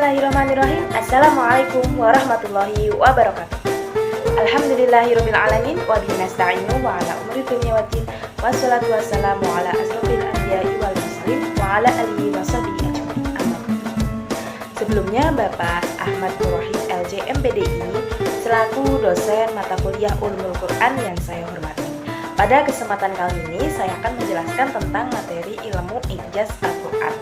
Bismillahirrahmanirrahim. Assalamualaikum warahmatullahi wabarakatuh. Alhamdulillahirrabbilalamin. Wa bihi nasta'inu wa ala umuri dunya waddin. Wassalatu wassalamu ala asrofil anbiya'i wal mursalin wa ala alihi wa sahbihi ajmain. Amma ba'du. Sebelumnya Bapak Ahmad Nurrohim LJ MPDI selaku dosen mata kuliah Ulumul Quran yang saya hormati. Pada kesempatan kali ini saya akan menjelaskan tentang materi ilmu ijaz Al-Quran.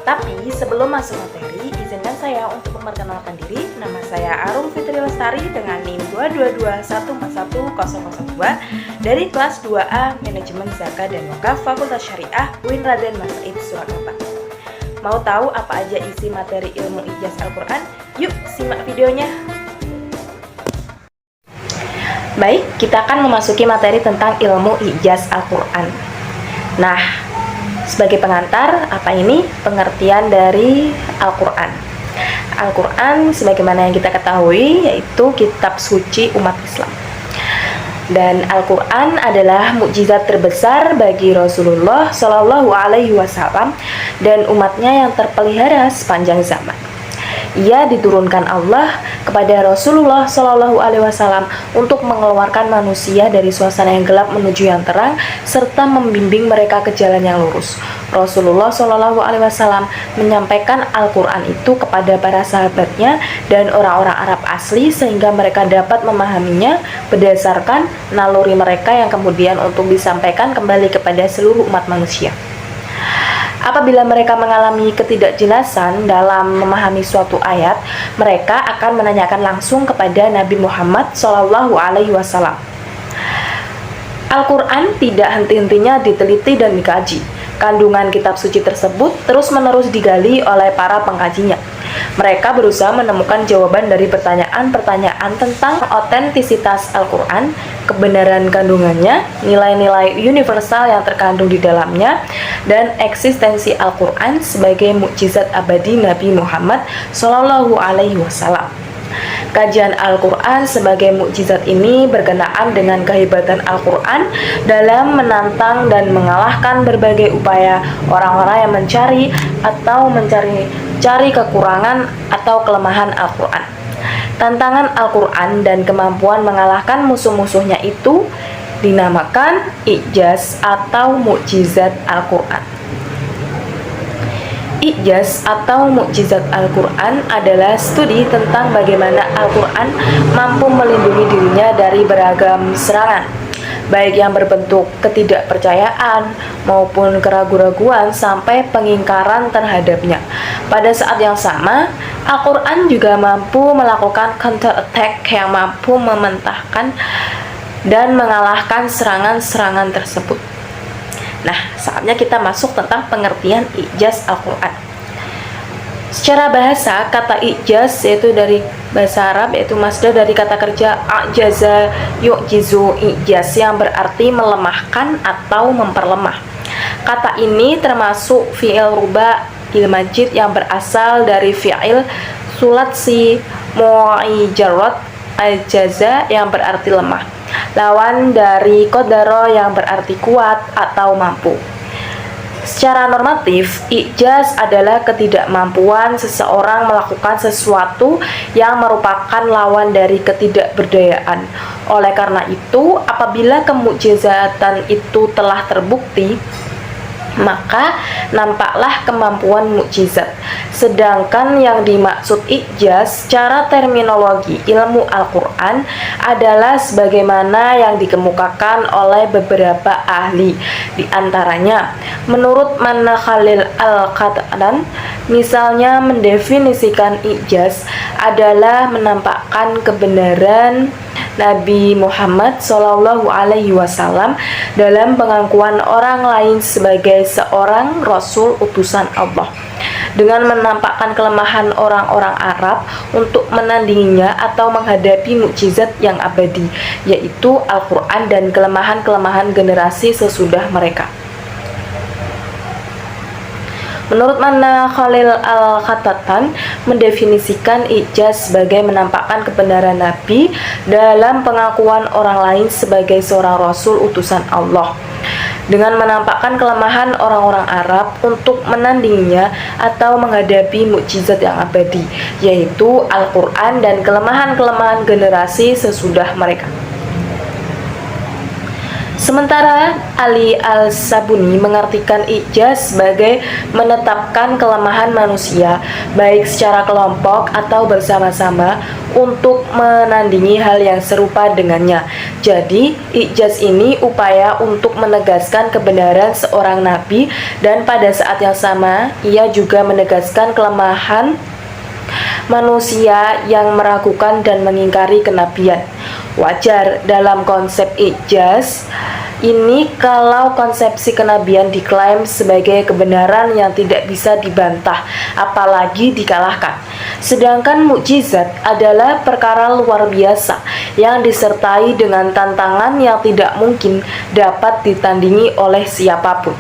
Tapi sebelum masuk materi, izinkan saya untuk memperkenalkan diri. Nama saya Arum Fitri Lestari dengan NIM 222141002 dari kelas 2A Manajemen Zakat dan Wakaf Fakultas Syariah UIN Raden Mas Said Surakarta. Mau tahu apa aja isi materi ilmu ijaz Al-Quran? Yuk simak videonya. Baik, kita akan memasuki materi tentang ilmu ijaz Al-Quran. Nah, sebagai pengantar, apa ini pengertian dari Al-Quran? Al-Quran sebagaimana yang kita ketahui yaitu kitab suci umat Islam. Dan Al-Quran adalah mukjizat terbesar bagi Rasulullah Shallallahu Alaihi Wasallam dan umatnya yang terpelihara sepanjang zaman. Ia diturunkan Allah kepada Rasulullah Shallallahu Alaihi Wasallam untuk mengeluarkan manusia dari suasana yang gelap menuju yang terang serta membimbing mereka ke jalan yang lurus. Rasulullah Shallallahu Alaihi Wasallam menyampaikan Al-Quran itu kepada para sahabatnya dan orang-orang Arab asli sehingga mereka dapat memahaminya berdasarkan naluri mereka yang kemudian untuk disampaikan kembali kepada seluruh umat manusia. Apabila mereka mengalami ketidakjelasan dalam memahami suatu ayat, mereka akan menanyakan langsung kepada Nabi Muhammad SAW. Al-Quran tidak henti-hentinya diteliti dan dikaji. Kandungan kitab suci tersebut terus-menerus digali oleh para pengkajinya. Mereka berusaha menemukan jawaban dari pertanyaan-pertanyaan tentang otentisitas Al-Quran, kebenaran kandungannya, nilai-nilai universal yang terkandung di dalamnya, dan eksistensi Al-Quran sebagai mukjizat abadi Nabi Muhammad SAW. Kajian Al-Quran sebagai mukjizat ini berkenaan dengan kehebatan Al-Quran dalam menantang dan mengalahkan berbagai upaya orang-orang yang mencari kekurangan atau kelemahan Al-Quran. Tantangan Al-Quran dan kemampuan mengalahkan musuh-musuhnya itu dinamakan ijaz atau mukjizat Al-Quran. Ijaz atau mukjizat Al-Quran adalah studi tentang bagaimana Al-Quran mampu melindungi dirinya dari beragam serangan, baik yang berbentuk ketidakpercayaan maupun keraguan-raguan sampai pengingkaran terhadapnya. Pada saat yang sama, Al-Quran juga mampu melakukan counter attack yang mampu mementahkan dan mengalahkan serangan-serangan tersebut. Nah, saatnya kita masuk tentang pengertian ijaz Al-Quran. Secara bahasa, kata ijaz yaitu dari bahasa Arab yaitu masdar dari kata kerja ajaza yu'jizu ijaz yang berarti melemahkan atau memperlemah. Kata ini termasuk fi'il ruba il majid yang berasal dari fi'il sulatsi mu'ijarot ajaza yang berarti lemah, lawan dari qadaro yang berarti kuat atau mampu. Secara normatif, ijaz adalah ketidakmampuan seseorang melakukan sesuatu yang merupakan lawan dari ketidakberdayaan. Oleh karena itu, apabila kemukjizatan itu telah terbukti, maka nampaklah kemampuan mukjizat. Sedangkan yang dimaksud ijaz secara terminologi ilmu Al-Quran adalah sebagaimana yang dikemukakan oleh beberapa ahli. Di antaranya, menurut Manna Khalil Al-Qatan, misalnya mendefinisikan ijaz adalah menampakkan kebenaran Nabi Muhammad SAW dalam pengakuan orang lain sebagai seorang Rasul utusan Allah, dengan menampakkan kelemahan orang-orang Arab untuk menandinginya atau menghadapi mukjizat yang abadi, yaitu Al-Quran dan kelemahan-kelemahan generasi sesudah mereka. Menurut Manna Khalil Al-Qatan mendefinisikan ijaz sebagai menampakkan kebenaran Nabi dalam pengakuan orang lain sebagai seorang Rasul utusan Allah, dengan menampakkan kelemahan orang-orang Arab untuk menandinginya atau menghadapi mukjizat yang abadi, yaitu Al-Quran dan kelemahan-kelemahan generasi sesudah mereka. Sementara Ali Al-Sabuni mengartikan ijaz sebagai menetapkan kelemahan manusia baik secara kelompok atau bersama-sama untuk menandingi hal yang serupa dengannya. Jadi, ijaz ini upaya untuk menegaskan kebenaran seorang nabi dan pada saat yang sama ia juga menegaskan kelemahan manusia yang meragukan dan mengingkari kenabian. Wajar dalam konsep ijaz ini kalau konsepsi kenabian diklaim sebagai kebenaran yang tidak bisa dibantah, apalagi dikalahkan. Sedangkan mukjizat adalah perkara luar biasa yang disertai dengan tantangan yang tidak mungkin dapat ditandingi oleh siapapun.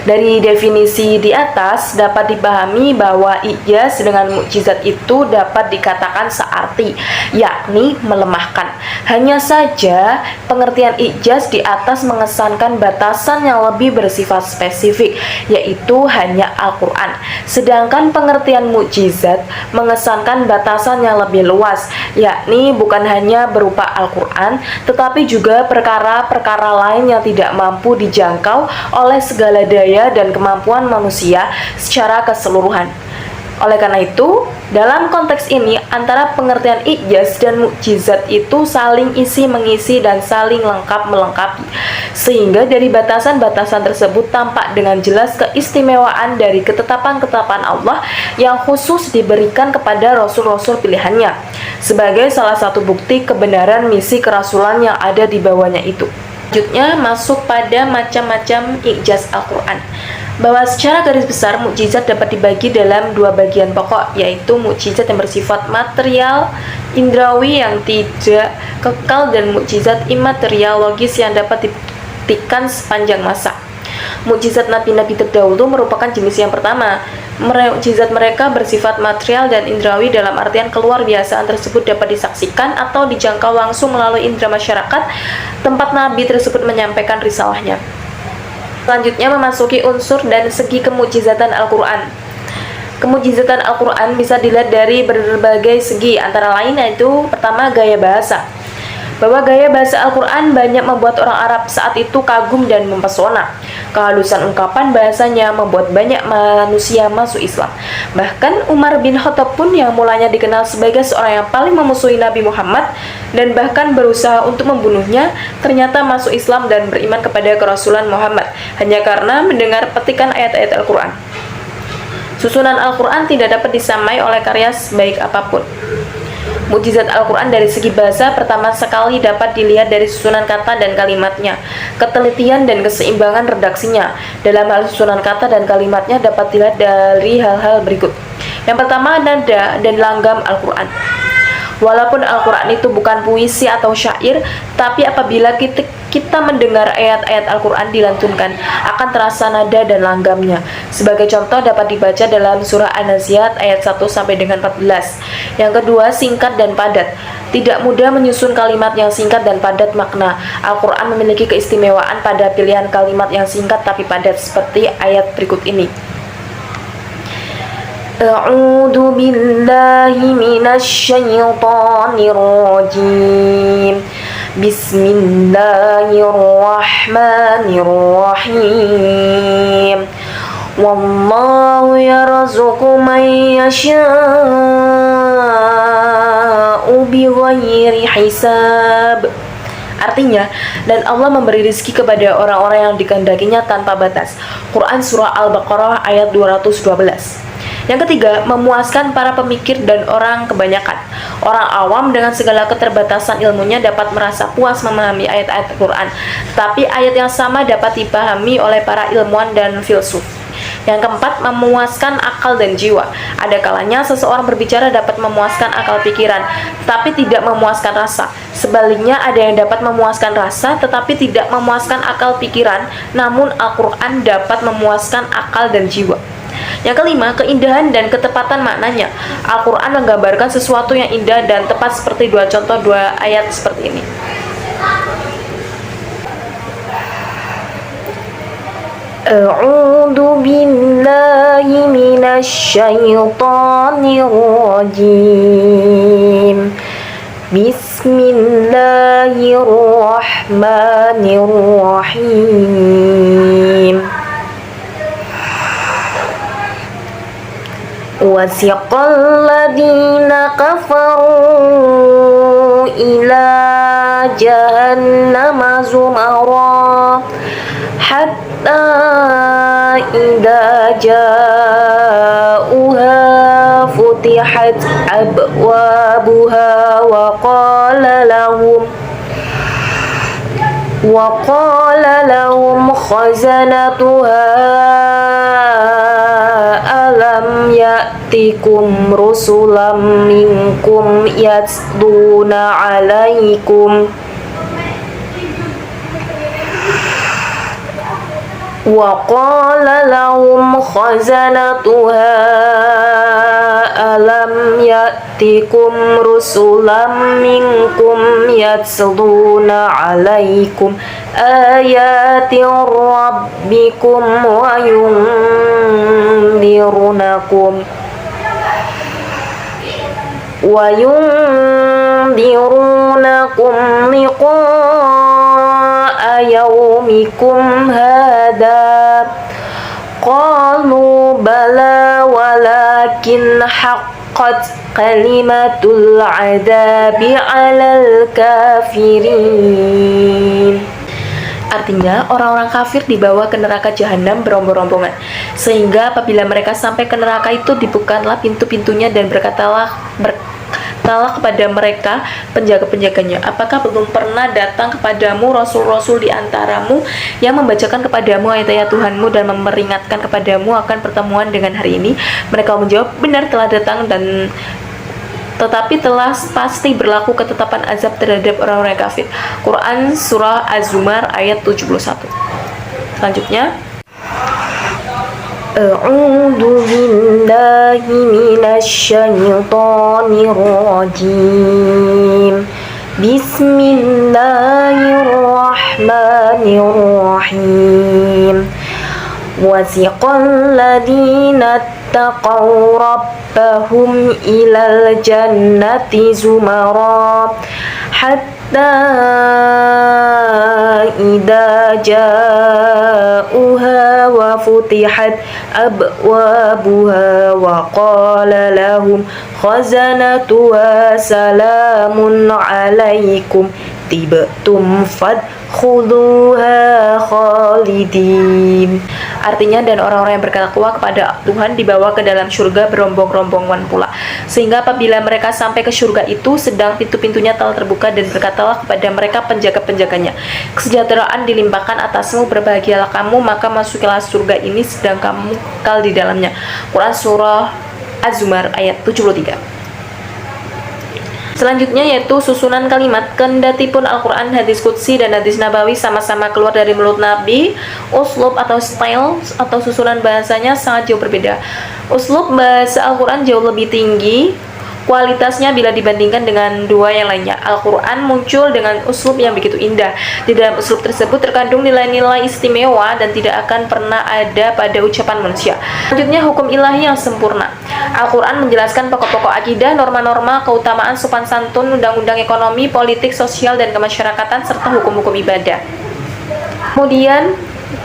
Dari definisi di atas dapat dipahami bahwa ijaz dengan mukjizat itu dapat dikatakan searti, yakni melemahkan. Hanya saja pengertian ijaz di atas mengesankan batasan yang lebih bersifat spesifik, yaitu hanya Al-Quran. Sedangkan pengertian mukjizat mengesankan batasan yang lebih luas, yakni bukan hanya berupa Al-Quran, tetapi juga perkara-perkara lain yang tidak mampu dijangkau oleh segala daya dan kemampuan manusia secara keseluruhan. Oleh karena itu, dalam konteks ini antara pengertian ijaz dan mukjizat itu saling isi-mengisi dan saling lengkap-melengkapi, sehingga dari batasan-batasan tersebut tampak dengan jelas keistimewaan dari ketetapan-ketetapan Allah yang khusus diberikan kepada rasul-rasul pilihannya, sebagai salah satu bukti kebenaran misi kerasulan yang ada di bawahnya itu. Selanjutnya masuk pada macam-macam ijaz Al-Quran, bahwa secara garis besar mukjizat dapat dibagi dalam dua bagian pokok, yaitu mukjizat yang bersifat material indrawi yang tidak kekal dan mukjizat imaterial logis yang dapat dibuktikan sepanjang masa. Mukjizat nabi-nabi terdahulu merupakan jenis yang pertama. Mukjizat mereka bersifat material dan indrawi dalam artian keluar biasaan tersebut dapat disaksikan atau dijangkau langsung melalui indera masyarakat tempat nabi tersebut menyampaikan risalahnya. Selanjutnya memasuki unsur dan segi kemukjizatan Al-Quran. Kemukjizatan Al-Quran bisa dilihat dari berbagai segi, antara lain yaitu pertama, gaya bahasa. Bahwa gaya bahasa Al-Quran banyak membuat orang Arab saat itu kagum dan mempesona. Kehalusan ungkapan bahasanya membuat banyak manusia masuk Islam. Bahkan Umar bin Khattab pun yang mulanya dikenal sebagai seorang yang paling memusuhi Nabi Muhammad dan bahkan berusaha untuk membunuhnya, ternyata masuk Islam dan beriman kepada kerasulan Muhammad hanya karena mendengar petikan ayat-ayat Al-Quran. Susunan Al-Quran tidak dapat disamai oleh karya sebaik apapun. Mukjizat Al-Quran dari segi bahasa pertama sekali dapat dilihat dari susunan kata dan kalimatnya, ketelitian dan keseimbangan redaksinya. Dalam hal susunan kata dan kalimatnya dapat dilihat dari hal-hal berikut. Yang pertama, nada dan langgam Al-Quran. Walaupun Al-Quran itu bukan puisi atau syair, tapi apabila kita mendengar ayat-ayat Al-Quran dilantunkan, akan terasa nada dan langgamnya. Sebagai contoh dapat dibaca dalam surah An-Naziat ayat 1 sampai dengan 14. Yang kedua, singkat dan padat. Tidak mudah menyusun kalimat yang singkat dan padat makna. Al-Quran memiliki keistimewaan pada pilihan kalimat yang singkat tapi padat, seperti ayat berikut ini. A'udzu billahi minasy syaithanir rajim. Bismillahirrahmanirrahim. Wallahu yarzuqu man yasha'u bighairi hisab. Artinya, dan Allah memberi rezeki kepada orang-orang yang dikehendakinya tanpa batas. Quran Surah Al-Baqarah ayat 212. Yang ketiga, memuaskan para pemikir dan orang kebanyakan. Orang awam dengan segala keterbatasan ilmunya dapat merasa puas memahami ayat-ayat Al-Quran, tapi ayat yang sama dapat dipahami oleh para ilmuwan dan filsuf. Yang keempat, memuaskan akal dan jiwa. Ada kalanya seseorang berbicara dapat memuaskan akal pikiran, tapi tidak memuaskan rasa. Sebaliknya, ada yang dapat memuaskan rasa, tetapi tidak memuaskan akal pikiran, namun Al-Quran dapat memuaskan akal dan jiwa. Yang kelima, keindahan dan ketepatan maknanya. Al-Quran menggambarkan sesuatu yang indah dan tepat seperti dua contoh dua ayat seperti ini. A'udzu billahi minasy syaithanir rajim. Bismillahirrahmanirrahim. Wasiqal ladina kafaru ila jahannama zumara hatta idza ja'uha futihat abwabuha wa qala lahum khazanatuha alam ya'tikum rusulam minkum yatluna 'alaikum wa qala lahum khazanatuha alam ya'tikum rusulam minkum yatluna 'alaikum ayati rabbikum wa yundirunakum liqa'a yaumikum hadha qalu bala walakin haqqat kalimatul adabi 'alal kafirin. Artinya, orang-orang kafir dibawa ke neraka jahanam berombong-rombongan. Sehingga apabila mereka sampai ke neraka itu, dibukalah pintu-pintunya dan berkatalah kepada mereka penjaga-penjaganya, apakah belum pernah datang kepadamu rasul-rasul di antaramu yang membacakan kepadamu ayat-ayat Tuhanmu dan memperingatkan kepadamu akan pertemuan dengan hari ini? Mereka menjawab, benar telah datang, dan tetapi telah pasti berlaku ketetapan azab terhadap orang-orang kafir. Quran Surah Az-Zumar ayat 71. Selanjutnya, A'udzu billahi minasy syaithanir rajim. Bismillahirrahmanirrahim. Wasiqal ladina taqaw rabbahum ilal jannati zumara hatta idza ja'uha wa futihat abwabuha wa qala lahum khazanatuha salamun alaikum tibtum fadkhuluha khalidin. Artinya, dan orang-orang yang bertakwa kepada Tuhan dibawa ke dalam surga berombong-rombongan pula. Sehingga apabila mereka sampai ke surga itu, sedang pintu-pintunya telah terbuka, dan berkatalah kepada mereka penjaga-penjaganya, kesejahteraan dilimpahkan atasmu, berbahagialah kamu, maka masukilah surga ini sedang kamu kekal di dalamnya. Quran Surah Az-Zumar ayat 73. Selanjutnya yaitu susunan kalimat. Kendati pun Al-Quran, hadis qudsi, dan hadis nabawi sama-sama keluar dari mulut Nabi, uslub atau style atau susunan bahasanya sangat jauh berbeda. Uslub bahasa Al-Quran jauh lebih tinggi kualitasnya bila dibandingkan dengan dua yang lainnya. Al-Quran muncul dengan uslub yang begitu indah. Di dalam uslub tersebut terkandung nilai-nilai istimewa dan tidak akan pernah ada pada ucapan manusia. Selanjutnya, hukum ilahi yang sempurna. Al-Quran menjelaskan pokok-pokok akidah, norma-norma, keutamaan, sopan santun, undang-undang ekonomi, politik, sosial, dan kemasyarakatan, serta hukum-hukum ibadah. Kemudian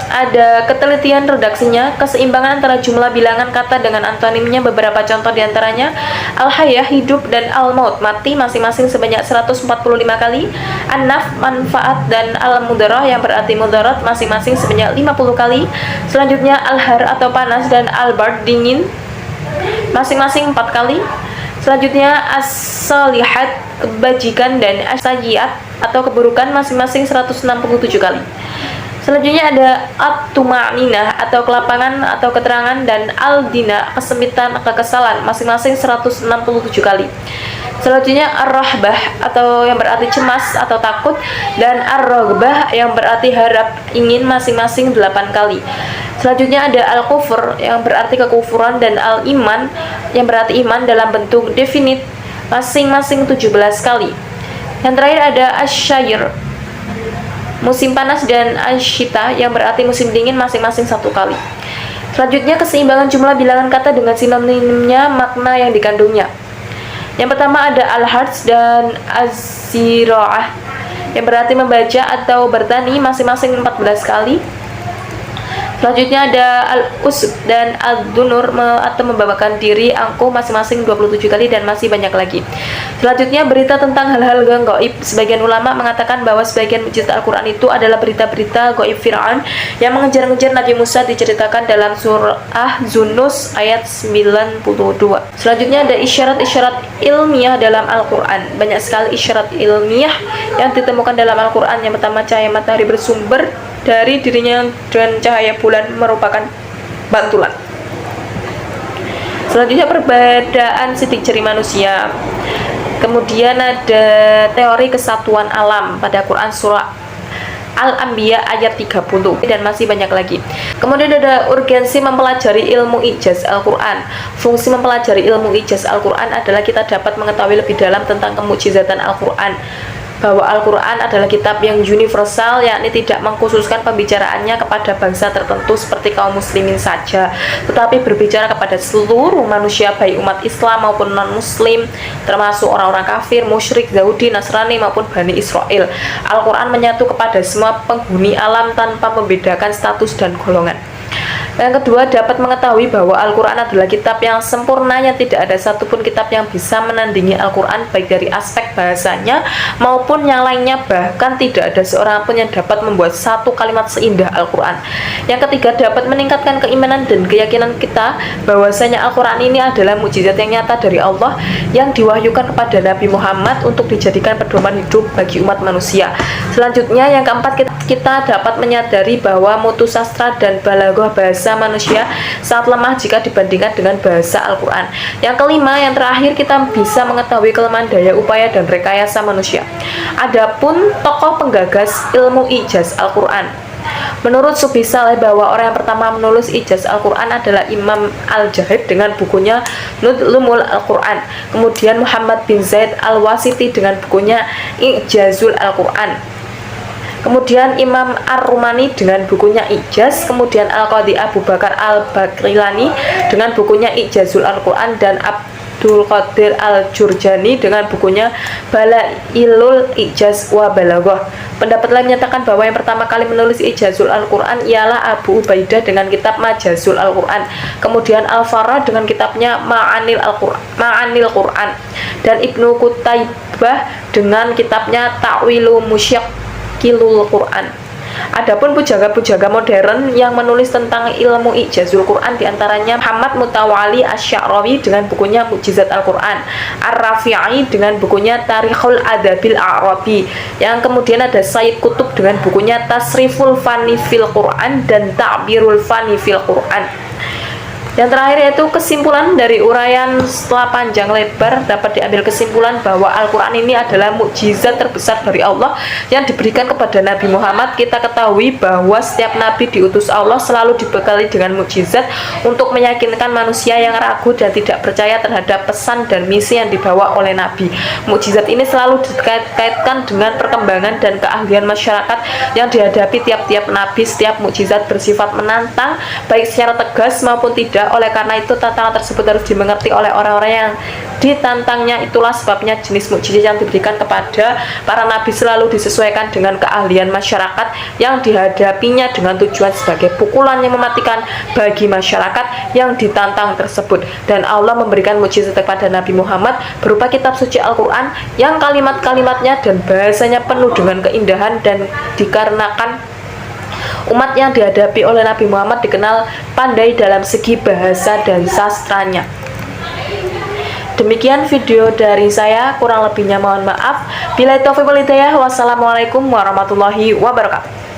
ada ketelitian redaksinya, keseimbangan antara jumlah bilangan kata dengan antonimnya. Beberapa contoh diantaranya al-hayah, hidup, dan al-maut, mati, masing-masing sebanyak 145 kali. An-naf, manfaat, dan al-mudarah yang berarti mudarat, masing-masing sebanyak 50 kali. Selanjutnya al-har atau panas, dan al-bard, dingin, masing-masing 4 kali. Selanjutnya as-salihat, kebajikan, dan as-sayyiat atau keburukan, masing-masing 167 kali. Selanjutnya ada at-tuma'ninah atau kelapangan atau keterangan, dan al-dina, kesempitan, kekesalan, masing-masing 167 kali. Selanjutnya ar-rahbah atau yang berarti cemas atau takut, dan ar-raghbah yang berarti harap, ingin, masing-masing 8 kali. Selanjutnya ada al-kufur yang berarti kekufuran, dan al-iman yang berarti iman dalam bentuk definit, masing-masing 17 kali. Yang terakhir ada asy-syair musim panas dan asyita yang berarti musim dingin masing-masing 1 kali. Selanjutnya keseimbangan jumlah bilangan kata dengan sinonimnya makna yang dikandungnya. Yang pertama ada al-harz dan az-zira'ah yang berarti membaca atau bertani masing-masing 14 kali. Selanjutnya ada al-usb dan al-dunur atau membawakan diri angkuh masing-masing 27 kali dan masih banyak lagi. Selanjutnya berita tentang hal-hal yang gaib. Sebagian ulama mengatakan bahwa sebagian mukjizat Al-Quran itu adalah berita-berita gaib Fir'aun yang mengejar-ngejar Nabi Musa, diceritakan dalam surah Zunus ayat 92. Selanjutnya ada isyarat-isyarat ilmiah dalam Al-Quran. Banyak sekali isyarat ilmiah yang ditemukan dalam Al-Quran. Yang pertama, cahaya matahari bersumber dari dirinya dan cahaya bulan merupakan bantulan. Selanjutnya perbedaan sidik jari manusia. Kemudian ada teori kesatuan alam pada Quran surah Al-Anbiya ayat 30 dan masih banyak lagi. Kemudian ada urgensi mempelajari ilmu ijaz Al-Quran. Fungsi mempelajari ilmu ijaz Al-Quran adalah kita dapat mengetahui lebih dalam tentang kemukjizatan Al-Quran, bahwa Al-Quran adalah kitab yang universal, yakni tidak mengkhususkan pembicaraannya kepada bangsa tertentu seperti kaum muslimin saja, tetapi berbicara kepada seluruh manusia, baik umat Islam maupun non-muslim, termasuk orang-orang kafir, musyrik, Yahudi, Nasrani maupun Bani Israel. Al-Quran menyatu kepada semua penghuni alam tanpa membedakan status dan golongan. Yang kedua, dapat mengetahui bahwa Al-Quran adalah kitab yang sempurna, yang tidak ada satupun kitab yang bisa menandingi Al-Quran, baik dari aspek bahasanya maupun yang lainnya. Bahkan tidak ada seorang pun yang dapat membuat satu kalimat seindah Al-Quran. Yang ketiga, dapat meningkatkan keimanan dan keyakinan kita bahwasanya Al-Quran ini adalah mukjizat yang nyata dari Allah yang diwahyukan kepada Nabi Muhammad untuk dijadikan pedoman hidup bagi umat manusia. Selanjutnya, yang keempat, kita dapat menyadari bahwa mutu sastra dan balaghah bahasa manusia sangat lemah jika dibandingkan dengan bahasa Al-Quran. Yang kelima, yang terakhir, kita bisa mengetahui kelemahan daya upaya dan rekayasa manusia. Adapun tokoh penggagas ilmu ijaz Al-Quran, menurut Subhi Saleh, bahwa orang yang pertama menulis ijaz Al-Quran adalah Imam Al-Jahid dengan bukunya Nudlumul Al-Quran. Kemudian Muhammad bin Zaid Al-Wasiti dengan bukunya Ijazul Al-Quran. Kemudian Imam Ar-Rumani dengan bukunya Ijaz. Kemudian Al-Qadhi Abu Bakar Al-Bakrilani dengan bukunya Ijazul Al-Quran. Dan Abdul Qadir Al-Jurjani dengan bukunya Balailul Ijaz wa Balaghah. Pendapat lain menyatakan bahwa yang pertama kali menulis Ijazul Al-Quran ialah Abu Ubaidah dengan kitab Majazul Al-Quran. Kemudian Al-Farra dengan kitabnya Ma'anil Quran. Dan Ibnu Qutaibah dengan kitabnya Ta'wilu Musyakilul Quran. Adapun pujangga-pujangga modern yang menulis tentang ilmu ijazul Quran, diantaranya Muhammad Mutawali Asy-Sya'rawi dengan bukunya Mukjizat Al-Quran, Ar-Rafi'i dengan bukunya Tarikhul Adabil A'rabi, yang kemudian ada Sayyid Qutb dengan bukunya Tasriful Fani fil Quran dan Ta'birul Fani fil Quran. Yang terakhir yaitu kesimpulan dari uraian setelah panjang lebar, dapat diambil kesimpulan bahwa Al-Quran ini adalah mukjizat terbesar dari Allah yang diberikan kepada Nabi Muhammad. Kita ketahui bahwa setiap Nabi diutus Allah selalu dibekali dengan mukjizat untuk meyakinkan manusia yang ragu dan tidak percaya terhadap pesan dan misi yang dibawa oleh Nabi. Mukjizat ini selalu dikaitkan dengan perkembangan dan keahlian masyarakat yang dihadapi tiap-tiap Nabi. Setiap mukjizat bersifat menantang, baik secara tegas maupun tidak. Oleh karena itu, tantangan tersebut harus dimengerti oleh orang-orang yang ditantangnya. Itulah sebabnya jenis mukjizat yang diberikan kepada para nabi selalu disesuaikan dengan keahlian masyarakat yang dihadapinya, dengan tujuan sebagai pukulan yang mematikan bagi masyarakat yang ditantang tersebut. Dan Allah memberikan mukjizat kepada Nabi Muhammad berupa kitab suci Al-Quran yang kalimat-kalimatnya dan bahasanya penuh dengan keindahan, dan dikarenakan umat yang dihadapi oleh Nabi Muhammad dikenal pandai dalam segi bahasa dan sastranya. Demikian video dari saya, kurang lebihnya mohon maaf. Billahi taufiq wal hidayah. Wassalamualaikum warahmatullahi wabarakatuh.